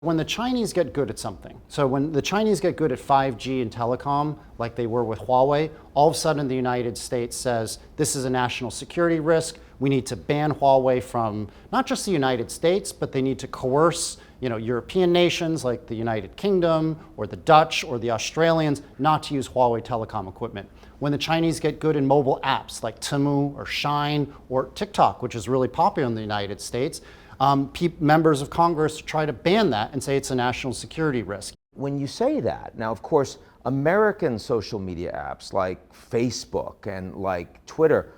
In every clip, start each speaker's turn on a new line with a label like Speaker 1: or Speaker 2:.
Speaker 1: When the Chinese get good at something, so when the Chinese get good at 5G and telecom, like they were with Huawei, all of a sudden the United States says, this is a national security risk. We need to ban Huawei from not just the United States, but they need to coerce, European nations like the United Kingdom or the Dutch or the Australians not to use Huawei telecom equipment. When the Chinese get good in mobile apps like Temu or Shine or TikTok, which is really popular in the United States, members of Congress try to ban that and say it's a national security risk.
Speaker 2: When you say that, now of course, American social media apps like Facebook and like Twitter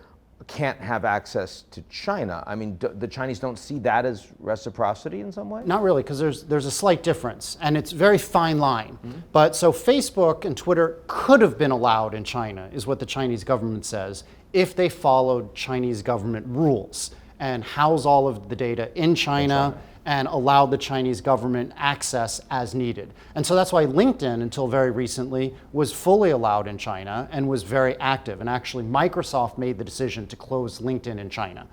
Speaker 2: can't have access to China. I mean, the Chinese don't see that as reciprocity in some way?
Speaker 1: Not really, because there's a slight difference, and it's a very fine line. But so Facebook and Twitter could have been allowed in China, is what the Chinese government says, if they followed Chinese government rules and house all of the data in China and allow the Chinese government access as needed. And so that's why LinkedIn, until very recently, was fully allowed in China and was very active. And actually, Microsoft made the decision to close LinkedIn in China.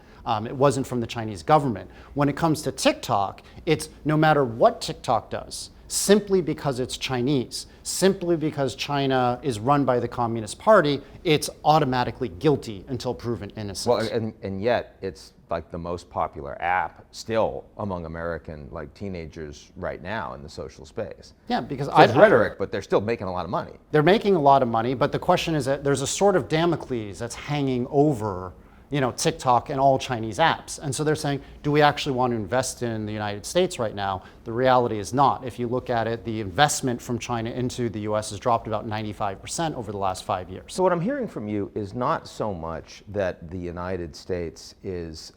Speaker 1: It wasn't from the Chinese government. When it comes to TikTok, it's no matter what TikTok does, simply because it's Chinese, simply because China is run by the Communist Party, it's automatically guilty until proven innocent.
Speaker 2: Well, and yet it's like the most popular app still among American teenagers right now in the social space.
Speaker 1: Yeah, because
Speaker 2: it's rhetoric, but they're still making a lot of money.
Speaker 1: They're making a lot of money, but the question is that there's a sort of Damocles that's hanging over TikTok and all Chinese apps. And so they're saying, do we actually want to invest in the United States right now? The reality is not. If you look at it, the investment from China into the US has dropped about 95% over the last 5 years.
Speaker 2: So what I'm hearing from you is not so much that the United States is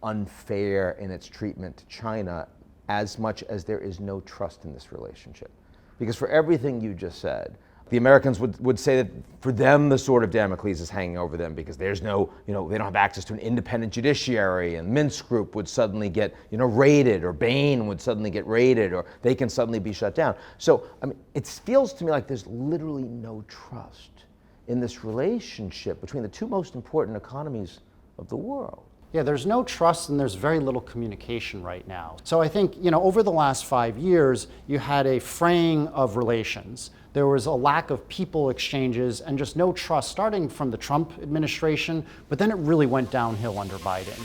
Speaker 2: unfair in its treatment to China as much as there is no trust in this relationship. Because for everything you just said, the Americans would say that for them, the sword of Damocles is hanging over them because there's no, they don't have access to an independent judiciary, and Minsk Group would suddenly get, raided, or Bain would suddenly get raided, or they can suddenly be shut down. So, I mean, it feels to me like there's literally no trust in this relationship between the two most important economies of the world.
Speaker 1: Yeah, there's no trust and there's very little communication right now. So I think, over the last 5 years, you had a fraying of relations. There was a lack of people exchanges and just no trust starting from the Trump administration, but then it really went downhill under Biden.